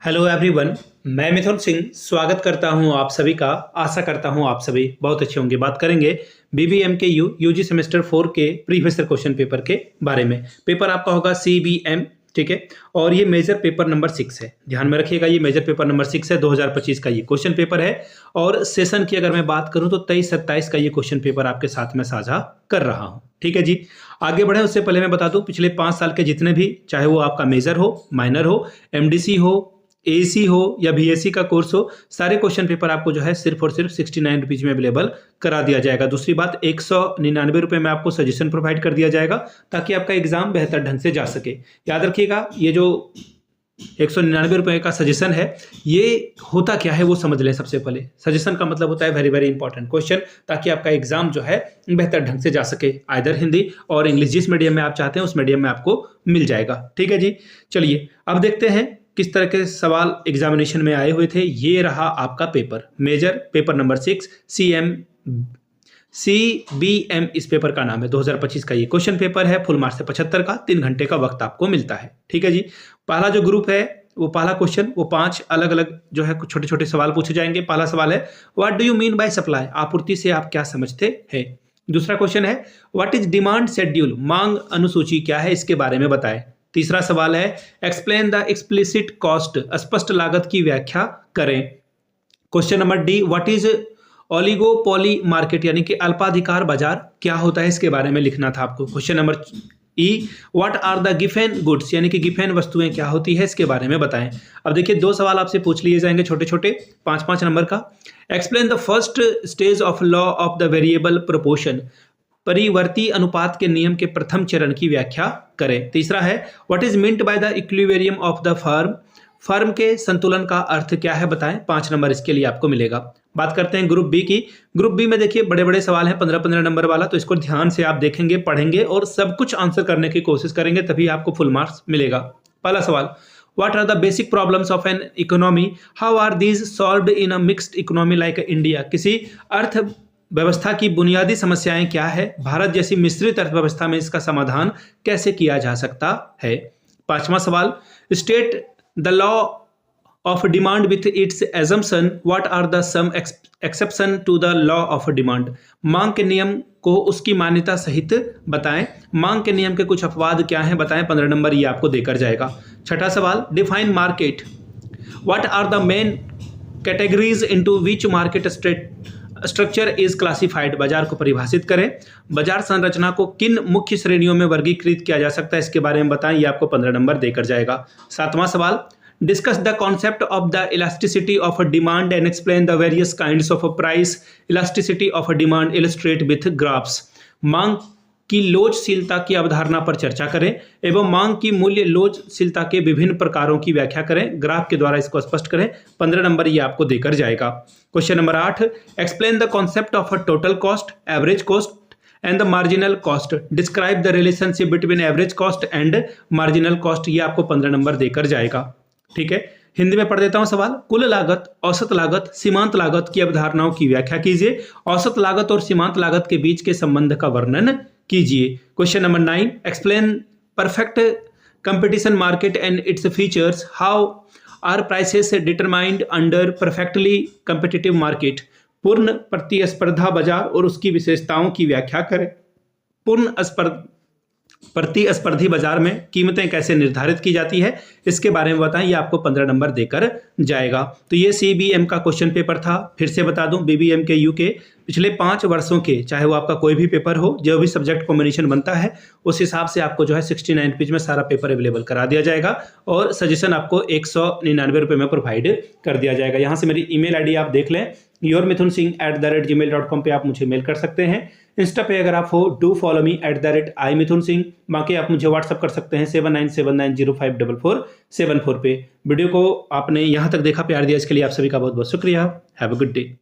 Hello everyone. मैं मिथुन सिंह स्वागत करता हूं आप सभी का। आशा करता हूं आप सभी बहुत अच्छे होंगे। बात करेंगे बीबीएम के यूजी सेमेस्टर 4 के प्रीवियस ईयर क्वेश्चन पेपर के बारे में। पेपर आपका होगा सीबीएम, ठीक है। और ये मेजर पेपर नंबर 6 है, ध्यान में रखिएगा। ये मेजर पेपर नंबर 6 है, 2025 का ये क्वेश्चन पेपर है। और सेशन की अगर मैं बात करूं तो 23-27 का ये क्वेश्चन पेपर आपके साथ में साझा कर रहा हूं, ठीक है जी। आगे बढ़े उससे पहले मैं बता दूं, पिछले 5 साल के जितने भी, चाहे वो आपका मेजर हो, माइनर हो, एमडीसी हो, एसी हो या बीएससी का कोर्स हो, सारे क्वेश्चन पेपर आपको जो है सिर्फ और सिर्फ 69 रुपीज में अवेलेबल करा दिया जाएगा। दूसरी बात, 199 रुपये में आपको सजेशन प्रोवाइड कर दिया जाएगा ताकि आपका एग्जाम बेहतर ढंग से जा सके। याद रखिएगा, ये जो 199 रुपये का सजेशन है, ये होता क्या है वो समझ लें। सबसे पहले सजेशन का मतलब होता है वेरी वेरी इंपॉर्टेंट क्वेश्चन, ताकि आपका एग्जाम जो है बेहतर ढंग से जा सके। आइदर हिंदी और इंग्लिश, जिस मीडियम में आप चाहते हैं उस मीडियम में आपको मिल जाएगा, ठीक है जी। चलिए अब देखते हैं किस तरह के सवाल एग्जामिनेशन में आए हुए थे। ये रहा आपका paper, major paper number 6 CBM इस पेपर का नाम है। 2025 का ये क्वेश्चन पेपर है। फुल मार्क्स है 75 का, 3 घंटे का वक्त आपको मिलता है, ठीक है जी। पहला जो ग्रुप है वो पहला क्वेश्चन, वो 5 अलग अलग जो है कुछ छोटे छोटे सवाल पूछे जाएंगे। पहला सवाल है what do you mean by supply, आपूर्ति से आप क्या समझते हैं। दूसरा क्वेश्चन है व्हाट इज डिमांड शेड्यूल, मांग अनुसूची क्या है, इसके बारे में बताएं। तीसरा सवाल है एक्सप्लेन द एक्सप्लिसिट कॉस्ट, स्पष्ट लागत की व्याख्या करें। Question number D, what is oligopoly market, यानी कि अल्पाधिकार बाजार क्या होता है, इसके बारे में लिखना था आपको। Question number E, what are the Giffen goods, यानी कि गिफेन वस्तुएं क्या होती है, इसके बारे में बताएं। अब देखिए 2 सवाल आपसे पूछ लिए जाएंगे छोटे छोटे, 5-5 नंबर का। Explain the first stage of law of the variable proportion, परिवर्ती अनुपात के नियम के प्रथम चरण की व्याख्या करें। तीसरा है what is meant by the equilibrium of the firm, firm के संतुलन का अर्थ क्या है बताएं। 5 नंबर इसके लिए आपको मिलेगा। बात करते हैं ग्रुप बी की। ग्रुप बी में देखिए बड़े बड़े सवाल हैं, 15-15 नंबर वाला, तो इसको ध्यान से आप देखेंगे, पढ़ेंगे और सब कुछ आंसर करने की कोशिश करेंगे, तभी आपको फुल मार्क्स मिलेगा। पहला सवाल, What are the basic problems of an economy? How are these solved in a mixed economy like India? किसी अर्थ व्यवस्था की बुनियादी समस्याएं क्या है, भारत जैसी मिश्रित अर्थव्यवस्था में इसका समाधान कैसे किया जा सकता है। 5वां सवाल, state the law of demand with its assumption, what are the some exception to the law of demand, मांग के नियम को उसकी मान्यता सहित बताएं। मांग के नियम के कुछ अपवाद क्या हैं बताएं। 15 नंबर ये आपको देकर जाएगा। छठा सवाल, define market, what are the main categories into which market structure is classified, बाजार को परिभाषित करें। बाजार संरचना को किन मुख्य श्रेणियों में वर्गीकृत किया जा सकता है, इसके बारे में बताएं। ये आपको 15 नंबर देकर जाएगा। 7वां सवाल, discuss the concept of the elasticity of demand and explain the various kinds of price elasticity of demand, illustrate with graphs, मांग की लोचशीलता की अवधारणा पर चर्चा करें एवं मांग की मूल्य लोचशीलता के विभिन्न प्रकारों की व्याख्या करें, ग्राफ के द्वारा इसको स्पष्ट करें। 15 नंबर ये आपको देकर जाएगा। Question number 8, explain the concept of a total cost, average cost and the marginal cost, describe the relationship between average cost and marginal cost, ये आपको 15 नंबर देकर जाएगा, ठीक है। हिंदी में पढ़ देता हूं सवाल, कुल लागत, औसत लागत, सीमांत लागत की अवधारणाओं की व्याख्या कीजिए। औसत लागत और सीमांत लागत के बीच के संबंध का वर्णन कीजिए। Question number 9, explain perfect competition market and its features, how are prices determined under perfectly competitive market, पूर्ण प्रतिस्पर्धा बाजार और उसकी विशेषताओं की व्याख्या करें। पूर्ण प्रतिस्पर्धी बाजार में कीमतें कैसे निर्धारित की जाती है, इसके बारे में बताएं। ये आपको 15 नंबर देकर जाएगा। तो ये CBM का क्वेश्चन पेपर था। फिर से बता दूं, BBM के यू के पिछले 5 वर्षों के, चाहे वो आपका कोई भी पेपर हो, जो भी सब्जेक्ट कॉम्बिनेशन बनता है उस हिसाब से आपको जो है 69 पेज में सारा पेपर अवेलेबल करा दिया जाएगा और सजेशन आपको 199 रुपये में प्रोवाइड कर दिया जाएगा। यहाँ से मेरी email ID आप देख लें, yourmithunsingh@gmail.com पे आप मुझे मेल कर सकते हैं। इंस्टा पे अगर आप हो, डू फॉलो मी @imithunsingh। बाकी आप मुझे व्हाट्सअप कर सकते हैं 7979054474 पे। वीडियो को आपने यहाँ तक देखा, प्यार दिया, इसके लिए आप सभी का बहुत बहुत शुक्रिया। Have a good day.